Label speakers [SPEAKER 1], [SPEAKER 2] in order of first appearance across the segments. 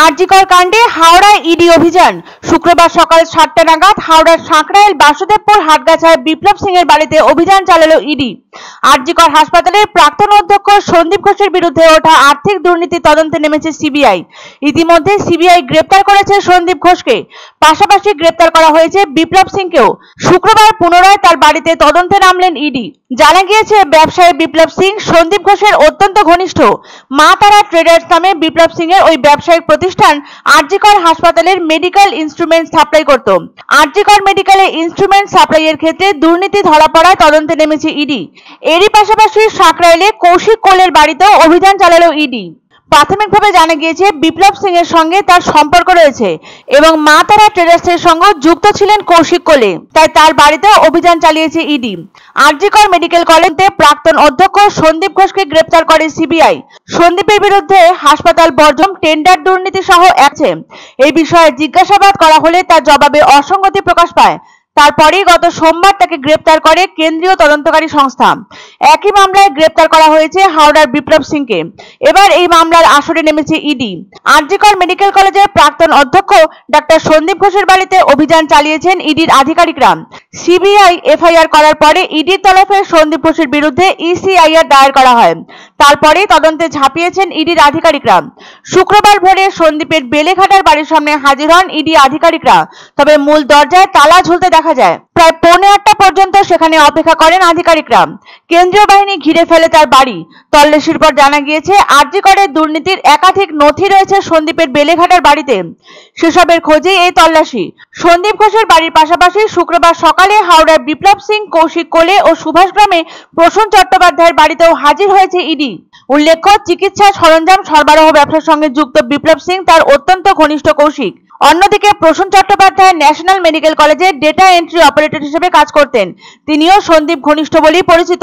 [SPEAKER 1] আরজিকর কাণ্ডে হাওড়ায় ইডি অভিযান। শুক্রবার সকাল 7টা নাগাদ হাওড়ার সাঁকরাইল বাসুদেবপুর হাটগাছায় বিপ্লব সিং এর বাড়িতে অভিযান চালালো ইডি। আরজিকর হাসপাতালের প্রাক্তন অধ্যক্ষ সন্দীপ ঘোষের বিরুদ্ধে ওঠা আর্থিক দুর্নীতি তদন্তে নেমেছে সিবিআই। ইতিমধ্যে সিবিআই গ্রেপ্তার করেছে সন্দীপ ঘোষকে, পাশাপাশি গ্রেপ্তার করা হয়েছে বিপ্লব সিংকেও। শুক্রবার পুনরায় তার বাড়িতে তদন্তে নামলেন ইডি। জানা গিয়েছে, ব্যবসায়ী বিপ্লব সিং সন্দীপ ঘোষের অত্যন্ত ঘনিষ্ঠ। মা তারা ট্রেডার্স নামে বিপ্লব সিং এর ওই ব্যবসায়িক প্রতিষ্ঠান আরজিকর হাসপাতালের মেডিকেল ইনস্ট্রুমেন্ট সাপ্লাই করত। আরজিকর মেডিকেলে ইনস্ট্রুমেন্ট সাপ্লাইয়ের ক্ষেত্রে দুর্নীতি ধরা পড়ায় তদন্তে নেমেছে ইডি। এরই পাশাপাশি সাঁকরাইলে কৌশিক কোলের বাড়িতেও অভিযান চালালো ইডি। প্রাথমিকভাবে জানা গিয়েছে, বিপ্লব সিং এর সঙ্গে তার সম্পর্ক রয়েছে এবং মা তারা ট্রেডার্সের সঙ্গে যুক্ত ছিলেন কৌশিক কোলে, তাই তার বাড়িতে অভিযান চালিয়েছে ইডি। আরজিকর মেডিকেল কলেজে প্রাক্তন অধ্যক্ষ সন্দীপ ঘোষকে গ্রেপ্তার করে সিবিআই। সন্দীপের বিরুদ্ধে হাসপাতাল বর্জন, টেন্ডার দুর্নীতি সহ আছে। এই বিষয়ে জিজ্ঞাসাবাদ করা হলে তার জবাবে অসঙ্গতি প্রকাশ পায়। তারপরেই গত সোমবার তাকে গ্রেপ্তার করে কেন্দ্রীয় তদন্তকারী সংস্থা। একই মামলায় গ্রেপ্তার করা হয়েছে হাওড়ার বিপ্লব সিংকে। এবার এই মামলার আসরে নেমেছে ইডি। আরজিকর মেডিকেল কলেজের প্রাক্তন অধ্যক্ষ ডাক্তার সন্দীপ ঘোষের বাড়িতে অভিযান চালিয়েছেন ইডির আধিকারিকরা। সিবিআই এফআইআর করার পরে ইডির তরফে সন্দীপ ঘোষের বিরুদ্ধে ইসিআইআর দায়ের করা হয়। তারপরেই তদন্তে ঝাঁপিয়েছেন ইডির আধিকারিকরা। শুক্রবার ভোরে সন্দীপের বেলেঘাটার বাড়ির সামনে হাজির হন ইডি আধিকারিকরা। তবে মূল দরজায় তালা ঝুলতে দেখা যায়। প্রায় 7:45 পর্যন্ত সেখানে অপেক্ষা করেন আধিকারিকরা। কেন্দ্রীয় বাহিনী ঘিরে ফেলে তার বাড়ি। তল্লাশির পর জানা গিয়েছে, আরজিকরের দুর্নীতির একাধিক নথি রয়েছে সন্দীপের বেলেঘাটার বাড়িতে। সেসবের খোঁজেই এই তল্লাশি। সন্দীপ ঘোষের বাড়ির পাশাপাশি শুক্রবার সকালে হাওড়ার বিপ্লব সিং, কৌশিক কোলে ও সুভাষগ্রামে প্রসূন চট্টোপাধ্যায়ের বাড়িতেও হাজির হয়েছে ইডি। উল্লেখ্য, চিকিৎসা সরঞ্জাম সরবরাহ ব্যবসার সঙ্গে যুক্ত বিপ্লব সিং তার অত্যন্ত ঘনিষ্ঠ কৌশিক। অন্যদিকে প্রসূন চট্টোপাধ্যায় ন্যাশনাল মেডিকেল কলেজে ডেটা এন্ট্রি অপারেটর হিসেবে কাজ করতেন। তিনিও সন্দীপ ঘনিষ্ঠ বলেই পরিচিত।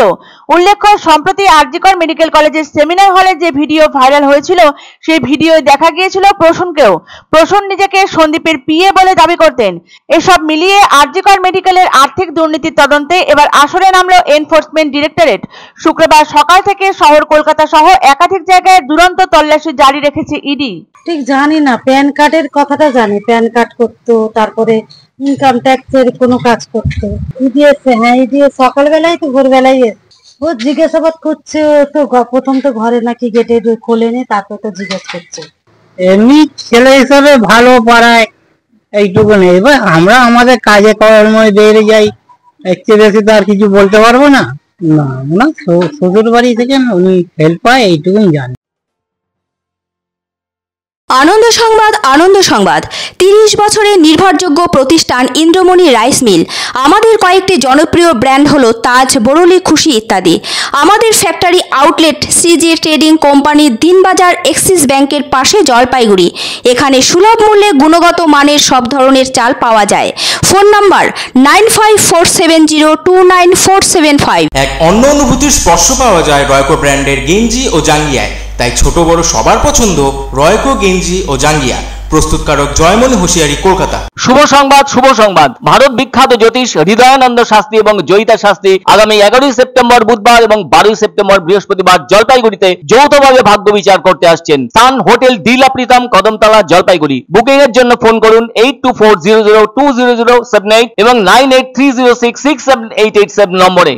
[SPEAKER 1] উল্লেখ্য, সম্প্রতি আরজিকর মেডিকেল কলেজের সেমিনার হলে যে ভিডিও ভাইরাল হয়েছিল, সেই ভিডিওয় দেখা গিয়েছিল প্রসূনকেও। প্রসূন নিজেকে সন্দীপের পিএ বলে দাবি করতেন। এসব মিলিয়ে আরজিকর মেডিকেলের আর্থিক দুর্নীতির তদন্তে এবার আসরে নামলো এনফোর্সমেন্ট ডিরেক্টরেট। শুক্রবার সকাল থেকে শহর কলকাতা সহ একাধিক জায়গায় দুরন্ত তল্লাশি জারি রেখেছে ইডি।
[SPEAKER 2] ঠিক জানি না, প্যান কার্ডের কথাটা জানি, প্যান কার্ড করতো, তারপরে ইনকাম ট্যাক্সের কোনো কাজ করতো। ইডিএস, হ্যাঁ ইডিএস সকালবেলায় তো ভোরবেলায় ও জিজ্ঞাসাবাদ করছে। ও তো প্রথম তো ঘরে নাকি গেটে খোলেনি, তারপর তো জিজ্ঞেস করছে।
[SPEAKER 3] এমনি ছেলে হিসাবে ভালো পাড়ায় এইটুকু নেই। এবার আমরা আমাদের কাজে কর্মে বেরিয়ে যাই, একটু বেশি তো আর কিছু বলতে পারবো না। না, শ্বশুর বাড়ি থেকে উনি হেল্প পায়, এইটুকুই জানি।
[SPEAKER 4] আনন্দ সংবাদ, আনন্দ সংবাদ। 30 বছরের নির্ভরযোগ্য প্রতিষ্ঠান ইন্দ্রমণি রাইস মিল। আমাদের কয়েকটি জনপ্রিয় ব্র্যান্ড হলো তাজ, বরলি, খুশি ইত্যাদি। আমাদের factory outlet CG trading company, Dinbazar, axis ব্যাংকের পাশে, জলপাইগুড়ি। এখানে সুলভ মূল্যে গুণগত মানের সব ধরনের চাল পাওয়া যায়। Phone number 9547029475।
[SPEAKER 5] এক অন্য অনুভূতির স্পর্শ পাওয়া যায় রয়কো ব্র্যান্ডের গেঞ্জি ও জাঙ্গিয়ায়। তাই ছোট বড় সবার পছন্দ রয়কো গেঞ্জি ও জাঙ্গিয়া। প্রস্তুতকারক জয়মনি হোশিয়ারি, কলকাতা।
[SPEAKER 6] শুভ সংবাদ, শুভ সংবাদ। ভারত বিখ্যাত জ্যোতিষ হৃদয়ানন্দ শাস্ত্রী এবং জয়িতা শাস্ত্রী আগামী 11 সেপ্টেম্বর বুধবার এবং 12 সেপ্টেম্বর বৃহস্পতিবার জলপাইগুড়িতে যৌথভাবে ভাগ্য বিচার করতে আসছেন। সান হোটেল ডিলা প্রীতম, কদমতলা, জলপাইগুড়ি। বুকিং এর জন্য ফোন করুন 8240020078 এবং 9830667887 নম্বরে।